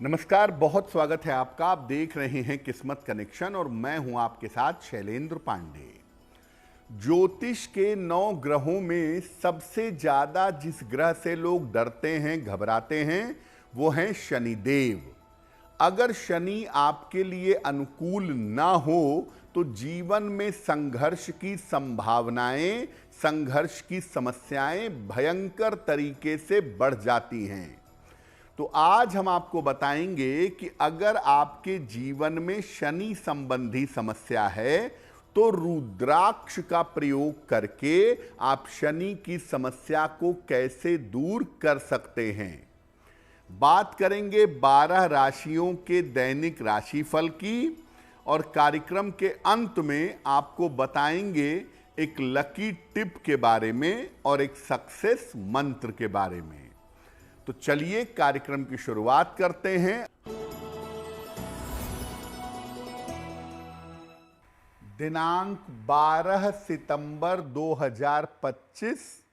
नमस्कार, बहुत स्वागत है आपका। आप देख रहे हैं किस्मत कनेक्शन और मैं हूं आपके साथ शैलेंद्र पांडे। ज्योतिष के 9 ग्रहों में सबसे ज्यादा जिस ग्रह से लोग डरते हैं, घबराते हैं, वो हैं शनिदेव। अगर शनि आपके लिए अनुकूल ना हो तो जीवन में संघर्ष की संभावनाएं, संघर्ष की समस्याएं भयंकर तरीके से बढ़ जाती हैं। तो आज हम आपको बताएंगे कि अगर आपके जीवन में शनि संबंधी समस्या है तो रुद्राक्ष का प्रयोग करके आप शनि की समस्या को कैसे दूर कर सकते हैं। बात करेंगे 12 राशियों के दैनिक राशिफल की और कार्यक्रम के अंत में आपको बताएंगे एक लकी टिप के बारे में और एक सक्सेस मंत्र के बारे में। तो चलिए कार्यक्रम की शुरुआत करते हैं। दिनांक 12 सितंबर 2025,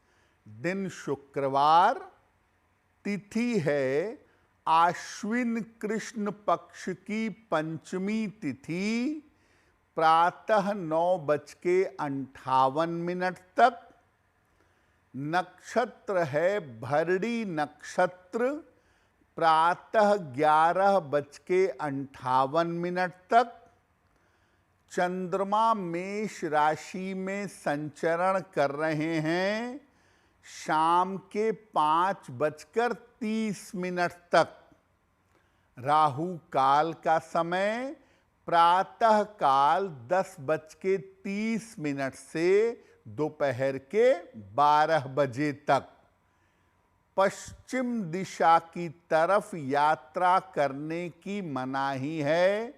दिन शुक्रवार, तिथि है आश्विन कृष्ण पक्ष की पंचमी तिथि, प्रातः 9:58 तक। नक्षत्र है भरणी नक्षत्र, प्रातः 11:58 तक। चंद्रमा मेष राशि में संचरण कर रहे हैं शाम के 5:30 तक। राहु काल का समय प्रातः काल 10:30 से दोपहर के 12 बजे तक। पश्चिम दिशा की तरफ यात्रा करने की मनाही है,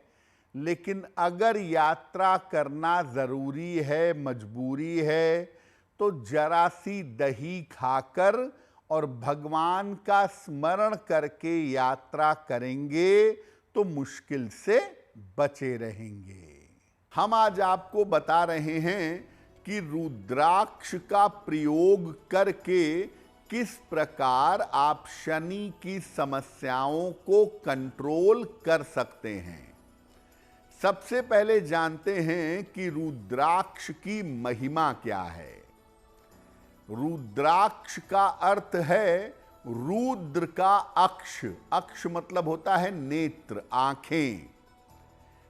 लेकिन अगर यात्रा करना जरूरी है, मजबूरी है, तो जरा सी दही खाकर और भगवान का स्मरण करके यात्रा करेंगे तो मुश्किल से बचे रहेंगे। हम आज आपको बता रहे हैं कि रुद्राक्ष का प्रयोग करके किस प्रकार आप शनि की समस्याओं को कंट्रोल कर सकते हैं। सबसे पहले जानते हैं कि रुद्राक्ष की महिमा क्या है। रुद्राक्ष का अर्थ है रुद्र का अक्ष। अक्ष मतलब होता है नेत्र, आंखें।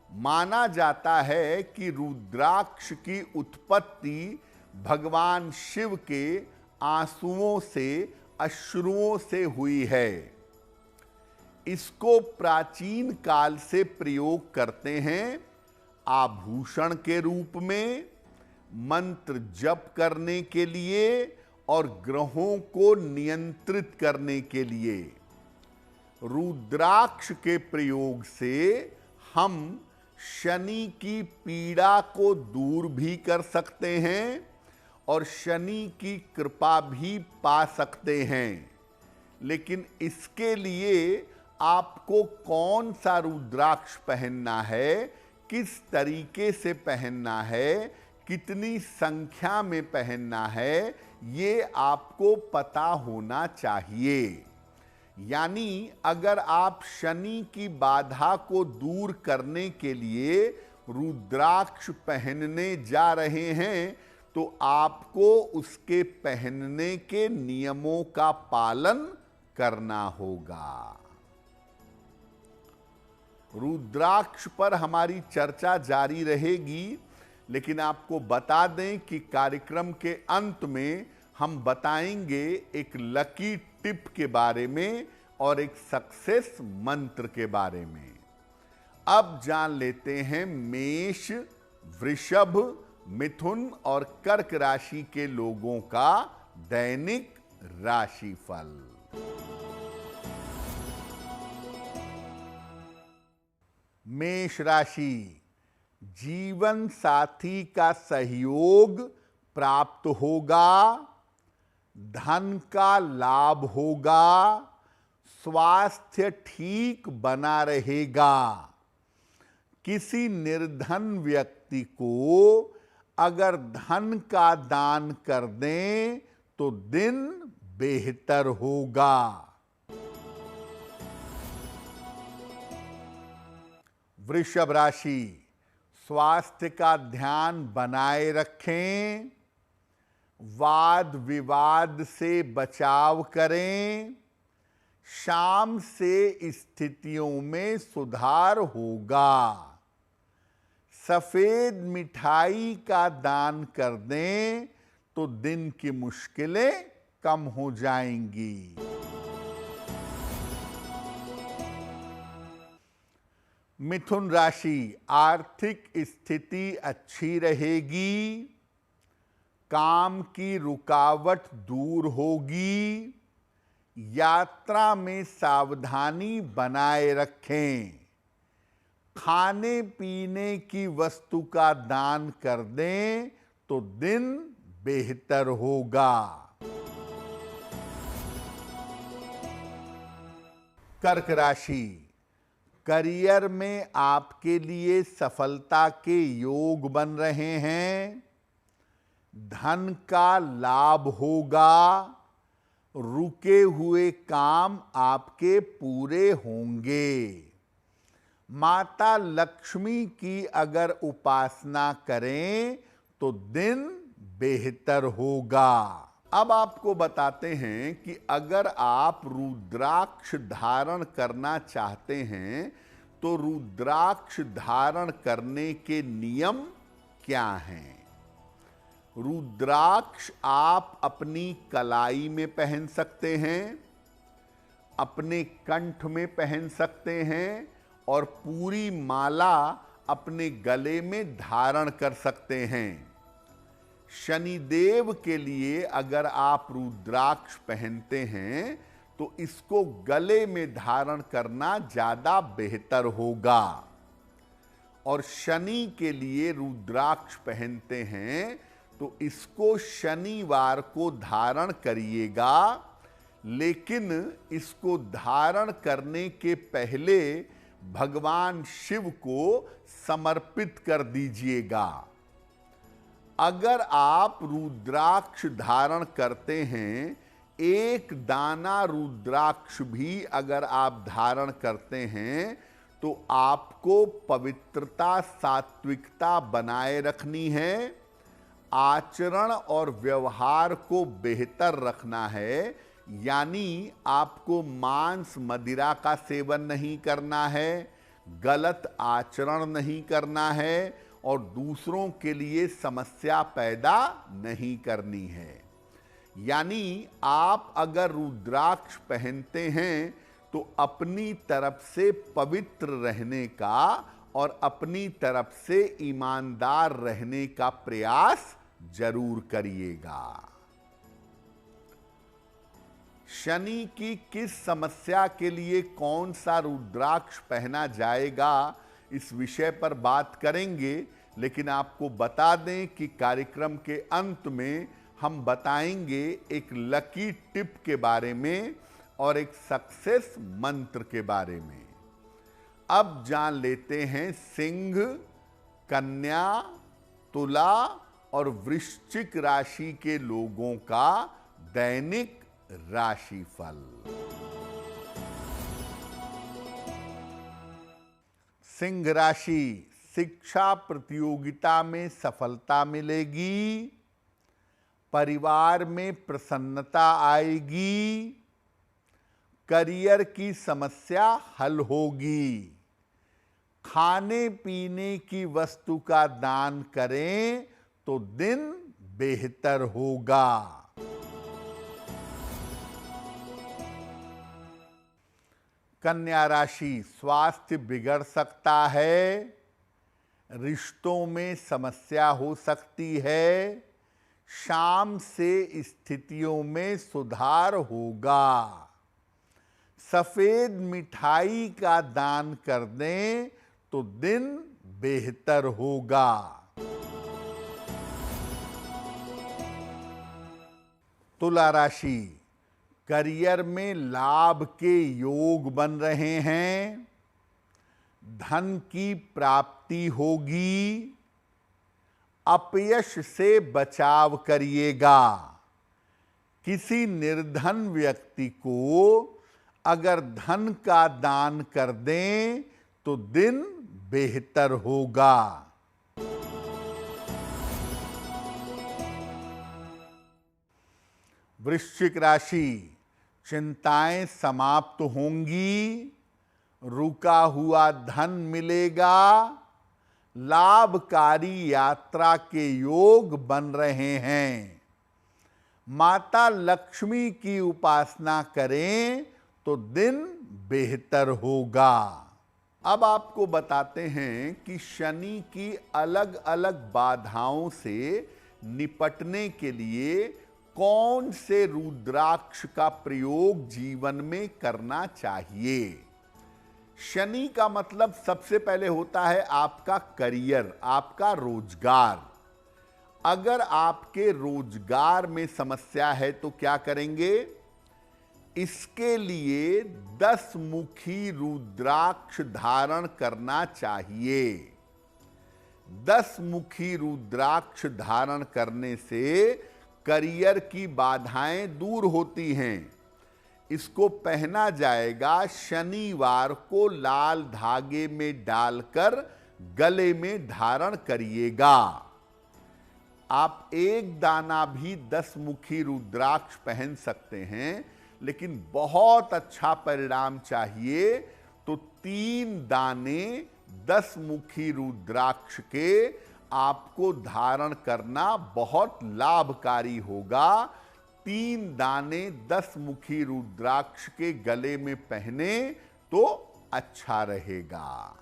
माना जाता है कि रुद्राक्ष की उत्पत्ति भगवान शिव के आंसुओं से, अश्रुओं से हुई है। इसको प्राचीन काल से प्रयोग करते हैं आभूषण के रूप में, मंत्र जप करने के लिए और ग्रहों को नियंत्रित करने के लिए। रुद्राक्ष के प्रयोग से हम शनि की पीड़ा को दूर भी कर सकते हैं और शनि की कृपा भी पा सकते हैं। लेकिन इसके लिए आपको कौन सा रुद्राक्ष पहनना है, किस तरीके से पहनना है, कितनी संख्या में पहनना है, ये आपको पता होना चाहिए। यानी अगर आप शनि की बाधा को दूर करने के लिए रुद्राक्ष पहनने जा रहे हैं तो आपको उसके पहनने के नियमों का पालन करना होगा। रुद्राक्ष पर हमारी चर्चा जारी रहेगी, लेकिन आपको बता दें कि कार्यक्रम के अंत में हम बताएंगे एक लकी टिप के बारे में और एक सक्सेस मंत्र के बारे में। अब जान लेते हैं मेष, वृषभ, मिथुन और कर्क राशि के लोगों का दैनिक राशिफल। मेष राशि, जीवन साथी का सहयोग प्राप्त होगा, धन का लाभ होगा, स्वास्थ्य ठीक बना रहेगा। किसी निर्धन व्यक्ति को अगर धन का दान कर दें तो दिन बेहतर होगा। वृषभ राशि, स्वास्थ्य का ध्यान बनाए रखें, वाद विवाद से बचाव करें, शाम से स्थितियों में सुधार होगा। सफेद मिठाई का दान कर दें तो दिन की मुश्किलें कम हो जाएंगी। मिथुन राशि, आर्थिक स्थिति अच्छी रहेगी, काम की रुकावट दूर होगी, यात्रा में सावधानी बनाए रखें, खाने पीने की वस्तु का दान कर दें तो दिन बेहतर होगा। कर्क राशि, करियर में आपके लिए सफलता के योग बन रहे हैं, धन का लाभ होगा, रुके हुए काम आपके पूरे होंगे। माता लक्ष्मी की अगर उपासना करें तो दिन बेहतर होगा। अब आपको बताते हैं कि अगर आप रुद्राक्ष धारण करना चाहते हैं तो रुद्राक्ष धारण करने के नियम क्या हैं। रुद्राक्ष आप अपनी कलाई में पहन सकते हैं, अपने कंठ में पहन सकते हैं और पूरी माला अपने गले में धारण कर सकते हैं। शनिदेव के लिए अगर आप रुद्राक्ष पहनते हैं तो इसको गले में धारण करना ज्यादा बेहतर होगा। और शनि के लिए रुद्राक्ष पहनते हैं तो इसको शनिवार को धारण करिएगा, लेकिन इसको धारण करने के पहले भगवान शिव को समर्पित कर दीजिएगा। अगर आप रुद्राक्ष धारण करते हैं, एक दाना रुद्राक्ष भी अगर आप धारण करते हैं तो आपको पवित्रता, सात्विकता बनाए रखनी है, आचरण और व्यवहार को बेहतर रखना है। यानी आपको मांस मदिरा का सेवन नहीं करना है, गलत आचरण नहीं करना है और दूसरों के लिए समस्या पैदा नहीं करनी है। यानी आप अगर रुद्राक्ष पहनते हैं तो अपनी तरफ से पवित्र रहने का और अपनी तरफ से ईमानदार रहने का प्रयास जरूर करिएगा। शनि की किस समस्या के लिए कौन सा रुद्राक्ष पहना जाएगा, इस विषय पर बात करेंगे, लेकिन आपको बता दें कि कार्यक्रम के अंत में हम बताएंगे एक लकी टिप के बारे में और एक सक्सेस मंत्र के बारे में। अब जान लेते हैं सिंह, कन्या, तुला और वृश्चिक राशि के लोगों का दैनिक राशिफल। सिंह राशि, शिक्षा प्रतियोगिता में सफलता मिलेगी, परिवार में प्रसन्नता आएगी, करियर की समस्या हल होगी, खाने पीने की वस्तु का दान करें तो दिन बेहतर होगा। कन्या राशि, स्वास्थ्य बिगड़ सकता है, रिश्तों में समस्या हो सकती है, शाम से स्थितियों में सुधार होगा, सफेद मिठाई का दान कर दें तो दिन बेहतर होगा। तुला राशि, करियर में लाभ के योग बन रहे हैं, धन की प्राप्ति होगी, अपयश से बचाव करिएगा। किसी निर्धन व्यक्ति को अगर धन का दान कर दें तो दिन बेहतर होगा। वृश्चिक राशि, चिंताएं समाप्त होंगी, रुका हुआ धन मिलेगा, लाभकारी यात्रा के योग बन रहे हैं। माता लक्ष्मी की उपासना करें तो दिन बेहतर होगा। अब आपको बताते हैं कि शनि की अलग अलग बाधाओं से निपटने के लिए कौन से रुद्राक्ष का प्रयोग जीवन में करना चाहिए। शनि का मतलब सबसे पहले होता है आपका करियर, आपका रोजगार। अगर आपके रोजगार में समस्या है तो क्या करेंगे? इसके लिए 10 मुखी रुद्राक्ष धारण करना चाहिए। 10 मुखी रुद्राक्ष धारण करने से करियर की बाधाएं दूर होती हैं। इसको पहना जाएगा शनिवार को, लाल धागे में डालकर गले में धारण करिएगा। आप एक दाना भी 10 मुखी रुद्राक्ष पहन सकते हैं, लेकिन बहुत अच्छा परिणाम चाहिए तो 3 दाने 10 मुखी रुद्राक्ष के आपको धारण करना बहुत लाभकारी होगा। 3 दाने 10 मुखी रुद्राक्ष के गले में पहने तो अच्छा रहेगा।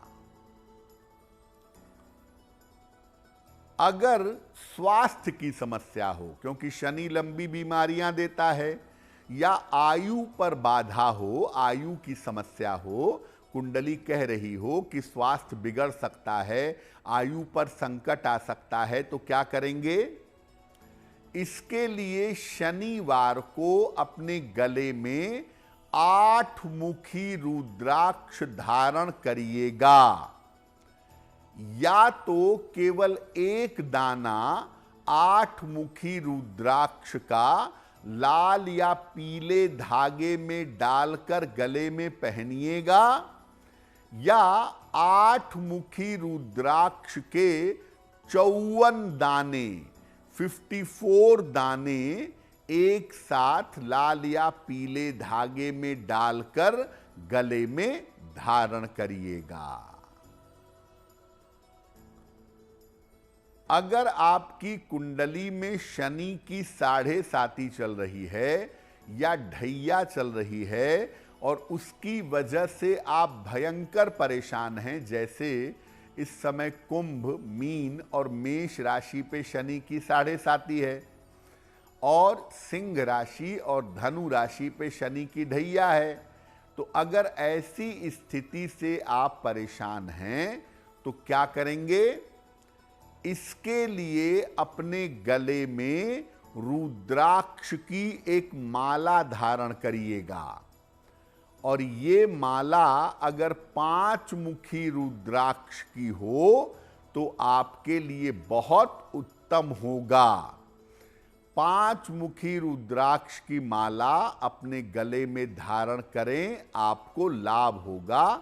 अगर स्वास्थ्य की समस्या हो, क्योंकि शनि लंबी बीमारियां देता है, या आयु पर बाधा हो, आयु की समस्या हो, कुंडली कह रही हो कि स्वास्थ्य बिगड़ सकता है, आयु पर संकट आ सकता है, तो क्या करेंगे? इसके लिए शनिवार को अपने गले में 8 मुखी रुद्राक्ष धारण करिएगा, या तो केवल एक दाना 8 मुखी रुद्राक्ष का लाल या पीले धागे में डालकर गले में पहनिएगा, या 8 मुखी रुद्राक्ष के 54 दाने 54 दाने एक साथ लाल या पीले धागे में डालकर गले में धारण करिएगा। अगर आपकी कुंडली में शनि की 7.5 चल रही है या ढैया चल रही है और उसकी वजह से आप भयंकर परेशान हैं, जैसे इस समय कुंभ, मीन और मेष राशि पे शनि की 7.5 है, और सिंह राशि और धनु राशि पे शनि की ढैया है, तो अगर ऐसी स्थिति से आप परेशान हैं तो क्या करेंगे? इसके लिए अपने गले में रुद्राक्ष की एक माला धारण करिएगा, और ये माला अगर 5 मुखी रुद्राक्ष की हो तो आपके लिए बहुत उत्तम होगा। 5 मुखी रुद्राक्ष की माला अपने गले में धारण करें, आपको लाभ होगा।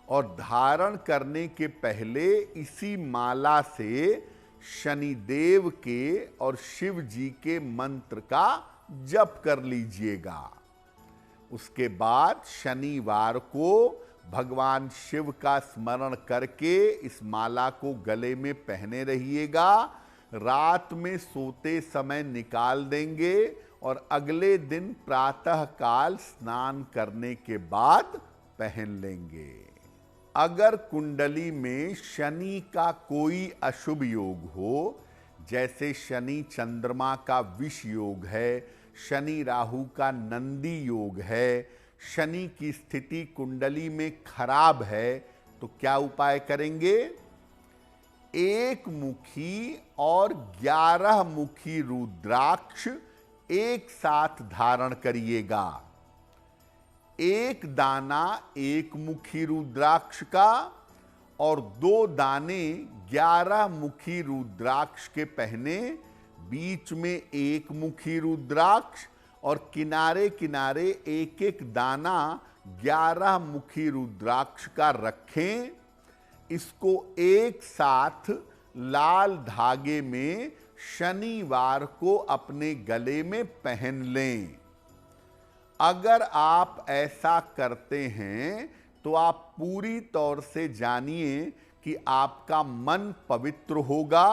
और धारण करने के पहले इसी माला से शनिदेव के और शिव जी के मंत्र का जप कर लीजिएगा। उसके बाद शनिवार को भगवान शिव का स्मरण करके इस माला को गले में पहने रहिएगा। रात में सोते समय निकाल देंगे और अगले दिन प्रातः काल स्नान करने के बाद पहन लेंगे। अगर कुंडली में शनि का कोई अशुभ योग हो, जैसे शनि चंद्रमा का विष योग है, शनि राहु का नंदी योग है, शनि की स्थिति कुंडली में खराब है, तो क्या उपाय करेंगे? 1 मुखी और 11 मुखी रुद्राक्ष एक साथ धारण करिएगा। 1 दाना 1 मुखी रुद्राक्ष का और 2 दाने 11 मुखी रुद्राक्ष के पहने, बीच में 1 मुखी रुद्राक्ष और किनारे किनारे 1-1 दाना 11 मुखी रुद्राक्ष का रखें इसको एक साथ लाल धागे में शनिवार को अपने गले में पहन लें। अगर आप ऐसा करते हैं तो आप पूरी तौर से जानिए कि आपका मन पवित्र होगा।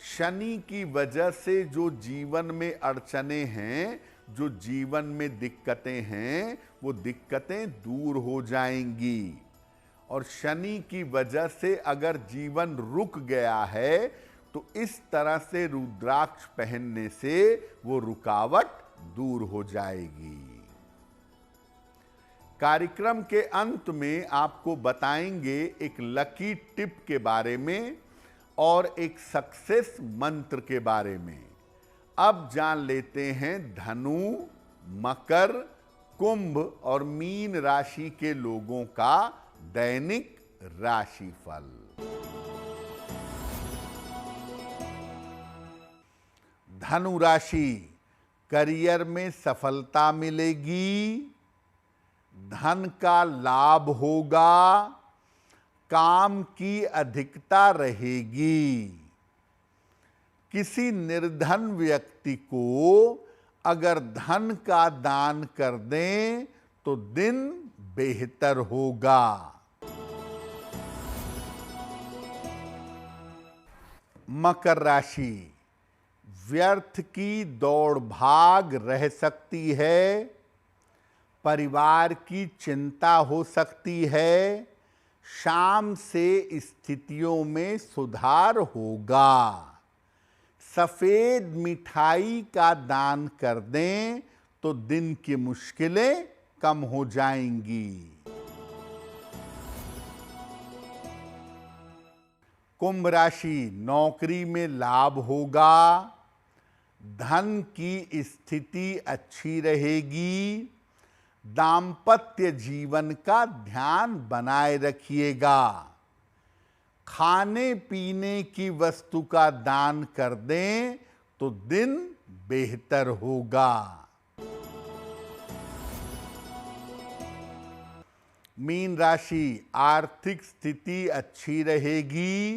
शनि की वजह से जो जीवन में अड़चने हैं, जो जीवन में दिक्कतें हैं, वो दिक्कतें दूर हो जाएंगी। और शनि की वजह से अगर जीवन रुक गया है तो इस तरह से रुद्राक्ष पहनने से वो रुकावट दूर हो जाएगी। कार्यक्रम के अंत में आपको बताएंगे एक लकी टिप के बारे में और एक सक्सेस मंत्र के बारे में। अब जान लेते हैं धनु, मकर, कुंभ और मीन राशि के लोगों का दैनिक राशिफल। धनु राशि, करियर में सफलता मिलेगी, धन का लाभ होगा, काम की अधिकता रहेगी। किसी निर्धन व्यक्ति को अगर धन का दान कर दें तो दिन बेहतर होगा। मकर राशि, व्यर्थ की दौड़ भाग रह सकती है, परिवार की चिंता हो सकती है, शाम से स्थितियों में सुधार होगा। सफेद मिठाई का दान कर दें तो दिन की मुश्किलें कम हो जाएंगी। कुंभ राशि, नौकरी में लाभ होगा, धन की स्थिति अच्छी रहेगी, दाम्पत्य जीवन का ध्यान बनाए रखिएगा। खाने पीने की वस्तु का दान कर दें तो दिन बेहतर होगा। मीन राशि, आर्थिक स्थिति अच्छी रहेगी,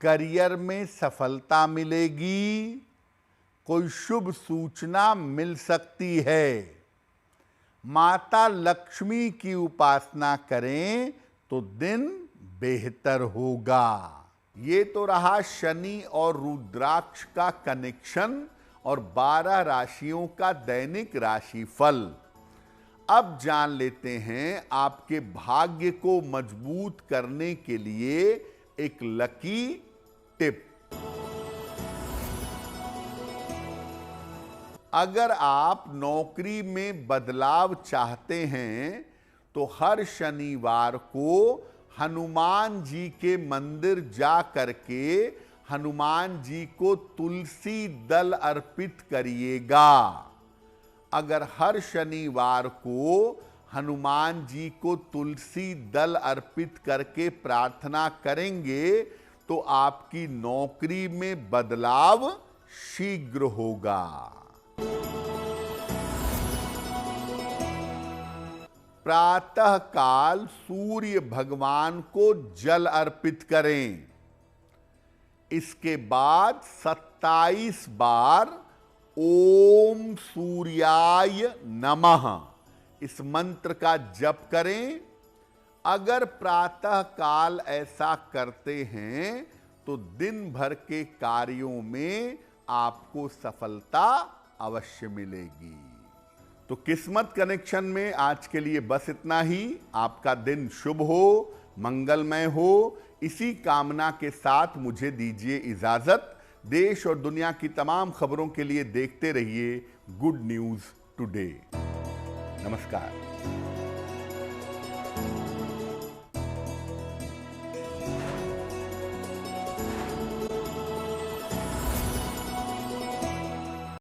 करियर में सफलता मिलेगी, कोई शुभ सूचना मिल सकती है। माता लक्ष्मी की उपासना करें तो दिन बेहतर होगा। ये तो रहा शनि और रुद्राक्ष का कनेक्शन और 12 राशियों का दैनिक राशिफल। अब जान लेते हैं आपके भाग्य को मजबूत करने के लिए एक लकी टिप। अगर आप नौकरी में बदलाव चाहते हैं तो हर शनिवार को हनुमान जी के मंदिर जा करके हनुमान जी को तुलसी दल अर्पित करिएगा। अगर हर शनिवार को हनुमान जी को तुलसी दल अर्पित करके प्रार्थना करेंगे तो आपकी नौकरी में बदलाव शीघ्र होगा। प्रातः काल सूर्य भगवान को जल अर्पित करें। इसके बाद 27 बार ओम सूर्याय नमः इस मंत्र का जप करें। अगर प्रातः काल ऐसा करते हैं तो दिन भर के कार्यों में आपको सफलता अवश्य मिलेगी। तो किस्मत कनेक्शन में आज के लिए बस इतना ही। आपका दिन शुभ हो, मंगलमय हो, इसी कामना के साथ मुझे दीजिए इजाजत। देश और दुनिया की तमाम खबरों के लिए देखते रहिए गुड न्यूज टुडे। नमस्कार।